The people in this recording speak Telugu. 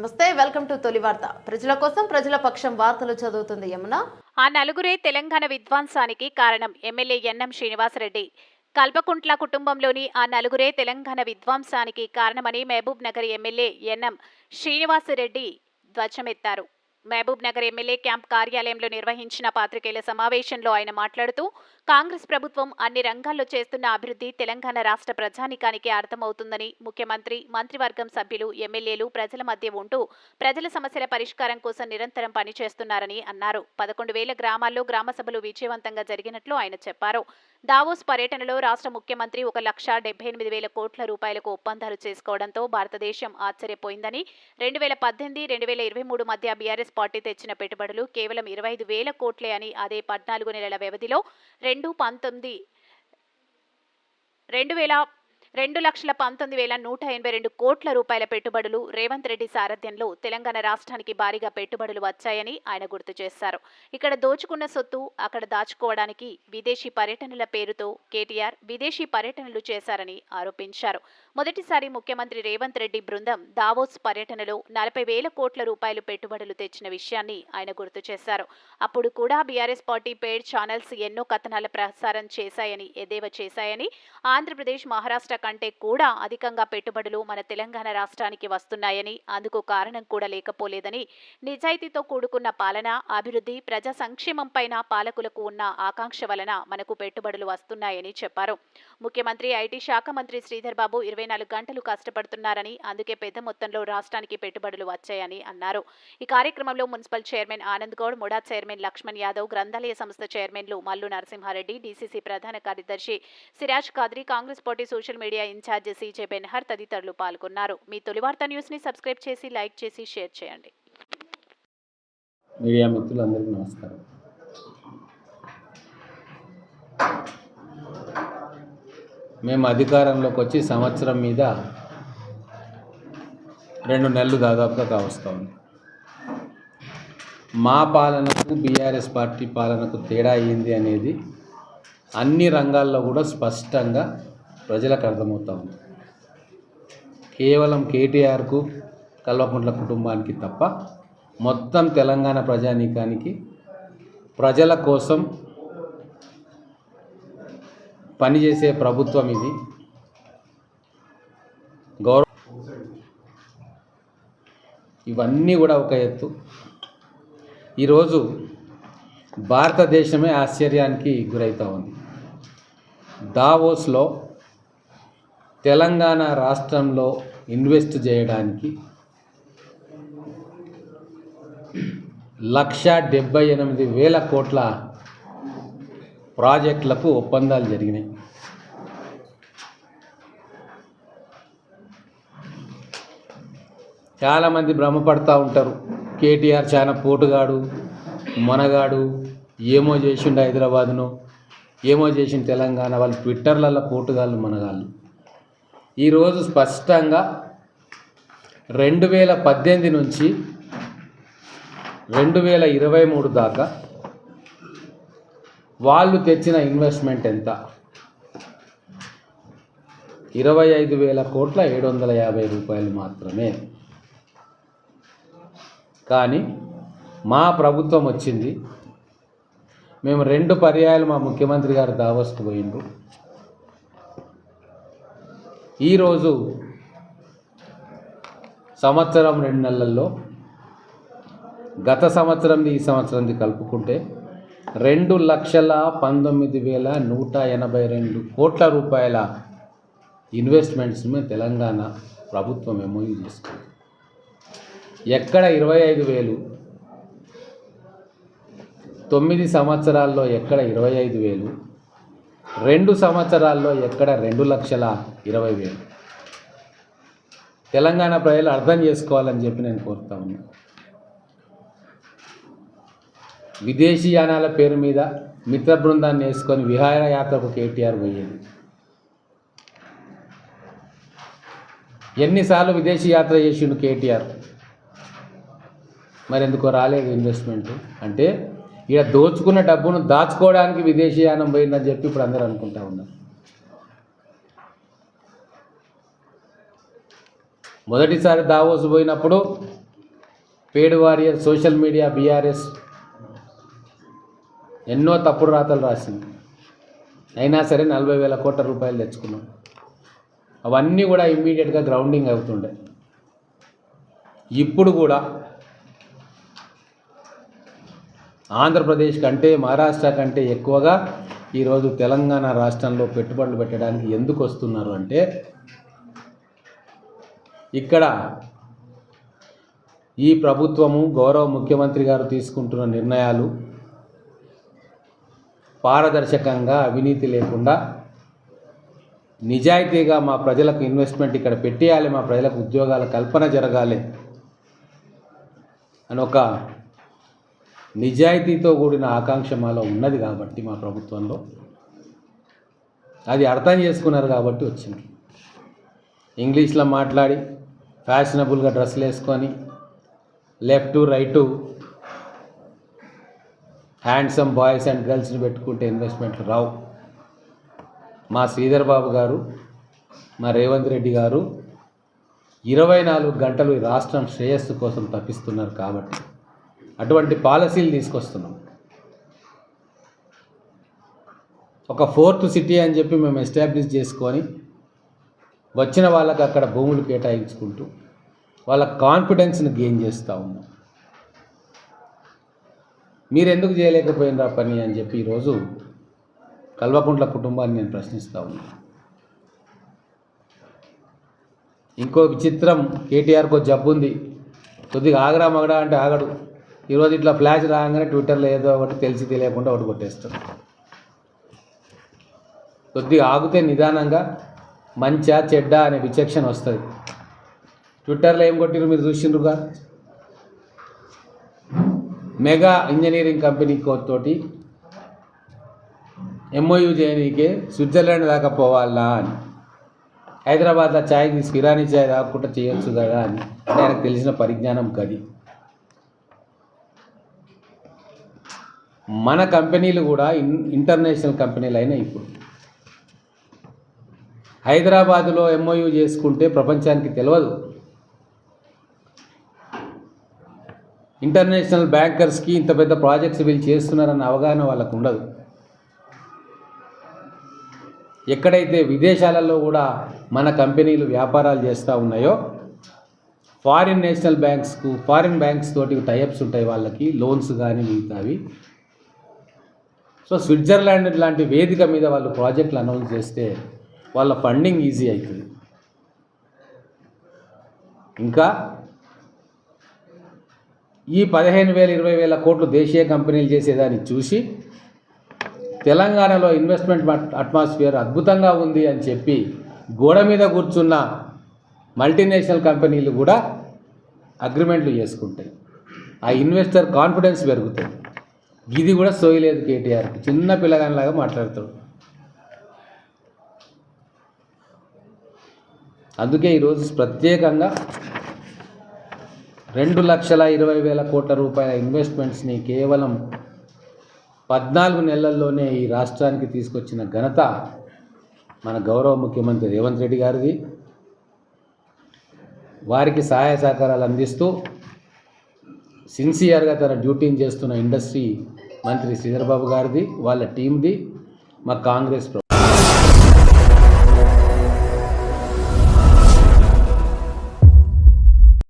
నమస్తే, వెల్కమ్ టు తొలి వార్త. ప్రజల కోసం ప్రజల పక్షం వార్తలు చదువుతుంది యమున. ఆ నలుగురే తెలంగాణ విధ్వంసానికి కారణం. MLA NM Srinivasa Reddy. కల్పకుంట్ల కుటుంబంలోని ఆ నలుగురే తెలంగాణ విధ్వంసానికి కారణమని మహబూబ్ నగర్ ఎమ్మెల్యే ఎన్ఎం శ్రీనివాసరెడ్డి ధ్వజమెత్తారు. మహబూబ్ నగర్ ఎమ్మెల్యే క్యాంప్ కార్యాలయంలో నిర్వహించిన పాత్రికేయుల సమావేశంలో ఆయన మాట్లాడుతూ, కాంగ్రెస్ ప్రభుత్వం అన్ని రంగాల్లో చేస్తున్న అభివృద్ధి తెలంగాణ రాష్ట్ర ప్రజానీకానికి అర్థమవుతుందని, ముఖ్యమంత్రి, మంత్రివర్గం సభ్యులు, ఎమ్మెల్యేలు ప్రజల మధ్య ఉంటూ ప్రజల సమస్యల పరిష్కారం కోసం నిరంతరం పనిచేస్తున్నారని అన్నారు. 11,000 గ్రామాల్లో గ్రామ సభలు విజయవంతంగా జరిగినట్లు ఆయన చెప్పారు. దావోస్ పర్యటనలో రాష్ట్ర ముఖ్యమంత్రి 1,78,000 కోట్ల రూపాయలకు ఒప్పందాలు చేసుకోవడంతో భారతదేశం ఆశ్చర్యపోయిందని, 2018-2023 మధ్య బీఆర్ఎస్ పార్టీ తెచ్చిన పెట్టుబడులు కేవలం 25,000 కోట్లే అని, అదే 14 నెలల వ్యవధిలో 2,19,182 కోట్ల రూపాయల పెట్టుబడులు రేవంత్ రెడ్డి సారథ్యంలో తెలంగాణ రాష్ట్రానికి భారీగా పెట్టుబడులు వచ్చాయని ఆయన గుర్తు చేశారు. ఇక్కడ దోచుకున్న సొత్తు అక్కడ దాచుకోవడానికి విదేశీ పర్యటనల పేరుతో కేటీఆర్ విదేశీ పర్యటనలు చేశారని ఆరోపించారు. మొదటిసారి ముఖ్యమంత్రి రేవంత్ రెడ్డి బృందం దావోస్ పర్యటనలో 40,000 కోట్ల రూపాయలు పెట్టుబడులు తెచ్చిన విషయాన్ని ఆయన గుర్తు చేశారు. అప్పుడు కూడా బీఆర్ఎస్ పార్టీ పెయిడ్ ఛానల్స్ ఎన్నో కథనాల ప్రసారం చేశాయని, ఎద్దేవా చేశాయని, ఆంధ్రప్రదేశ్, మహారాష్ట్ర కంటే కూడా అధికంగా పెట్టుబడులు మన తెలంగాణ రాష్ట్రానికి వస్తున్నాయని, అందుకు కారణం కూడా లేకపోలేదని, నిజాయితీతో కూడుకున్న పాలన, అభివృద్ధి, ప్రజా సంక్షేమంపైన పాలకులకు ఉన్న ఆకాంక్ష వలన మనకు పెట్టుబడులు వస్తున్నాయని చెప్పారు. ముఖ్యమంత్రి, ఐటీ శాఖ మంత్రి శ్రీధర్ బాబు 24 గంటలు కష్టపడుతున్నారని, అందుకే పెద్ద మొత్తంలో రాష్ట్రానికి పెట్టుబడులు వచ్చాయని అన్నారు. ఈ కార్యక్రమంలో మున్సిపల్ చైర్మన్ ఆనంద్ గౌడ్, ముడా చైర్మన్ లక్ష్మణ్ యాదవ్, గ్రంథాలయ సంస్థ చైర్మన్లు మల్లు నరసింహారెడ్డి, డీసీసీ ప్రధాన కార్యదర్శి Siraj Khadri, Congress party social media in charge CJ Benhur తదితరులు పాల్గొన్నారు. మీ తొలి వార్త న్యూస్ ని సబ్స్క్రైబ్ చేసి, లైక్ చేసి, షేర్ చేయండి. మీడియా మిత్రులందరికీ నమస్కారం. మేము అధికారంలోకి వచ్చి సంవత్సరం మీద 2 నెలలు దాదాపుగా కావస్తూ ఉంది. మా పాలనకు బీఆర్ఎస్ పార్టీ పాలనకు తేడా ఏంది అనేది అన్ని రంగాల్లో కూడా స్పష్టంగా ప్రజలకు అర్థమవుతూ ఉంది. కేవలం కేటీఆర్కు, కల్వకుంట్ల కుటుంబానికి తప్ప మొత్తం తెలంగాణ ప్రజానీకానికి ప్రజల కోసం పనిచేసే ప్రభుత్వం ఇది. ఇవన్నీ కూడా ఒక ఎత్తు. ఈరోజు భారతదేశమే ఆశ్చర్యానికి గురవుతూ ఉంది. దావోస్లో తెలంగాణ రాష్ట్రంలో ఇన్వెస్ట్ చేయడానికి 1,78,000 కోట్ల ప్రాజెక్టులకు ఒప్పందాలు జరిగినాయి. చాలామంది భ్రమపడతా ఉంటారు, కేటీఆర్ చాలా పోటుగాడు, మొనగాడు, ఏమో చేసిండు హైదరాబాదును, ఏమో చేసిండు తెలంగాణ. వాళ్ళు ట్విట్టర్లలో పోటుగాళ్ళు, మనగాళ్ళు. ఈరోజు స్పష్టంగా 2018 నుంచి 2023 దాకా వాళ్ళు తెచ్చిన ఇన్వెస్ట్మెంట్ ఎంత? 25,750 రూపాయలు మాత్రమే. కానీ మా ప్రభుత్వం వచ్చింది, మేము 2 పర్యాయాలు మా ముఖ్యమంత్రి గారు దావోస్కు పోయిండ్రు. ఈరోజు సంవత్సరం 2 నెలల్లో గత సంవత్సరంది ఈ సంవత్సరంది కలుపుకుంటే 2,19,182 కోట్ల రూపాయల ఇన్వెస్ట్మెంట్స్ మేము తెలంగాణ ప్రభుత్వం ఎంఓయూ చేసుకుంది. ఎక్కడ 25,000? 9 సంవత్సరాల్లో ఎక్కడ 25,000? 2 సంవత్సరాల్లో ఎక్కడ 2,20,000? తెలంగాణ ప్రజలు అర్థం చేసుకోవాలని చెప్పి నేను కోరుతా ఉన్నా. విదేశీయానాల పేరు మీద మిత్ర బృందాన్ని వేసుకొని విహారయాత్రకు కేటీఆర్ పోయేది. ఎన్నిసార్లు విదేశీ యాత్ర చేసిండు కేటీఆర్? మరి ఎందుకో రాలేదు ఇన్వెస్ట్మెంట్? అంటే ఇక్కడ దోచుకున్న డబ్బును దాచుకోవడానికి విదేశీయానం పోయిందని చెప్పి ఇప్పుడు అందరూ అనుకుంటా ఉన్నారు. మొదటిసారి దావోస్ పోయినప్పుడు పేడ్ వారియర్ సోషల్ మీడియా బీఆర్ఎస్ ఎన్నో తప్పుడు రాతలు రాసింది. అయినా సరే 40,000 కోట్ల రూపాయలు తెచ్చుకున్నాం. అవన్నీ కూడా ఇమ్మీడియట్గా గ్రౌండింగ్ అవుతుండే. ఇప్పుడు కూడా ఆంధ్రప్రదేశ్ కంటే మహారాష్ట్ర కంటే ఎక్కువగా ఈరోజు తెలంగాణ రాష్ట్రంలో పెట్టుబడులు పెట్టడానికి ఎందుకు వస్తున్నారు అంటే, ఇక్కడ ఈ ప్రభుత్వము గౌరవ ముఖ్యమంత్రి గారు తీసుకుంటున్న నిర్ణయాలు పారదర్శకంగా అవినీతి లేకుండా నిజాయితీగా మా ప్రజలకు ఇన్వెస్ట్మెంట్ ఇక్కడ పెట్టేయాలి, మా ప్రజలకు ఉద్యోగాల కల్పన జరగాలి అని ఒక నిజాయితీతో కూడిన ఆకాంక్ష మాలో ఉన్నది కాబట్టి మా ప్రభుత్వంలో అది అర్థం చేసుకున్నారు కాబట్టి వచ్చింది. ఇంగ్లీష్లో మాట్లాడి ఫ్యాషనబుల్గా డ్రెస్సులు వేసుకొని left right handsome boys and గర్ల్స్ని పెట్టుకుంటే ఇన్వెస్ట్మెంట్లు రావు. మా శ్రీధర్ బాబు గారు, మా రేవంత్ రెడ్డి గారు 24 గంటలు ఈ రాష్ట్రం శ్రేయస్సు కోసం తప్పిస్తున్నారు కాబట్టి అటువంటి పాలసీలు తీసుకొస్తున్నాం. ఒక 4th సిటీ అని చెప్పి మేము ఎస్టాబ్లిష్ చేసుకొని వచ్చిన వాళ్ళకి అక్కడ భూములు కేటాయించుకుంటూ వాళ్ళ కాన్ఫిడెన్స్ని గెయిన్ చేస్తూ ఉన్నాం. మీరు ఎందుకు చేయలేకపోయినరా పని అని చెప్పి ఈరోజు కల్వకుంట్ల కుటుంబాన్ని నేను ప్రశ్నిస్తూ ఉన్నాను. ఇంకో విచిత్రం, కేటీఆర్కో జబ్బు ఉంది, కొద్దిగా ఆగరా మగడా అంటే ఆగడు. ఈరోజు ఇట్లా ఫ్లాష్ రాగానే ట్విట్టర్లో ఏదో ఒకటి తెలిసి తెలియకుండా ఒకటి కొట్టేస్తాడు. కొద్దిగా ఆగితే నిదానంగా మంచా చెడ్డ అనే విచక్షణ వస్తుంది. ట్విట్టర్లో ఏం కొట్టిరు మీరు చూసిండ్రుగా, మెగా ఇంజనీరింగ్ కంపెనీ తోటి ఎంఓయూ చేయనీకే స్విట్జర్లాండ్ దాకా పోవాలా అని, హైదరాబాద్లో ఛాయ్ తీసి ఇరానీ ఛాయ్ తాగకుండా చేయొచ్చు కదా అని ఆయనకు తెలిసిన పరిజ్ఞానం కది. మన కంపెనీలు కూడా ఇంటర్నేషనల్ కంపెనీలు అయినాయి. ఇప్పుడు హైదరాబాదులో ఎంఓయూ చేసుకుంటే ప్రపంచానికి తెలియదు. ఇంటర్నేషనల్ బ్యాంకర్స్కి ఇంత పెద్ద ప్రాజెక్ట్స్ వీళ్ళు చేస్తున్నారన్న అవగాహన వాళ్ళకు ఉండదు. ఎక్కడైతే విదేశాలలో కూడా మన కంపెనీలు వ్యాపారాలు చేస్తూ ఉన్నాయో ఫారిన్ బ్యాంక్స్ తోటి టైఅప్స్ ఉంటాయి వాళ్ళకి, లోన్స్ కానీ మిగతావి. సో స్విట్జర్లాండ్ లాంటి వేదిక మీద వాళ్ళు ప్రాజెక్టులు అనౌన్స్ చేస్తే వాళ్ళ ఫండింగ్ ఈజీ అవుతుంది. ఇంకా ఈ 15,000-20,000 కోట్లు దేశీయ కంపెనీలు చేసేదాన్ని చూసి తెలంగాణలో ఇన్వెస్ట్మెంట్ అట్మాస్ఫియర్ అద్భుతంగా ఉంది అని చెప్పి గోడ మీద కూర్చున్న మల్టీనేషనల్ కంపెనీలు కూడా అగ్రిమెంట్లు చేసుకుంటాయి. ఆ ఇన్వెస్టర్ కాన్ఫిడెన్స్ పెరుగుతుంది. ఇది కూడా సోయలేదు కేటీఆర్కి, చిన్న పిల్లగానిలాగా మాట్లాడతాడు. అందుకే ఈరోజు ప్రత్యేకంగా 2,20,000 కోట్ల రూపాయల ఇన్వెస్ట్మెంట్స్ని కేవలం 14 నెలల్లోనే ఈ రాష్ట్రానికి తీసుకొచ్చిన ఘనత మన గౌరవ ముఖ్యమంత్రి రేవంత్ రెడ్డి గారిది. వారికి సహాయ సహకారాలు అందిస్తూ సిన్సియర్గా తన డ్యూటీని చేస్తున్న ఇండస్ట్రీ మంత్రి శ్రీధర్ బాబు గారిది, వాళ్ళ టీంది, మా కాంగ్రెస్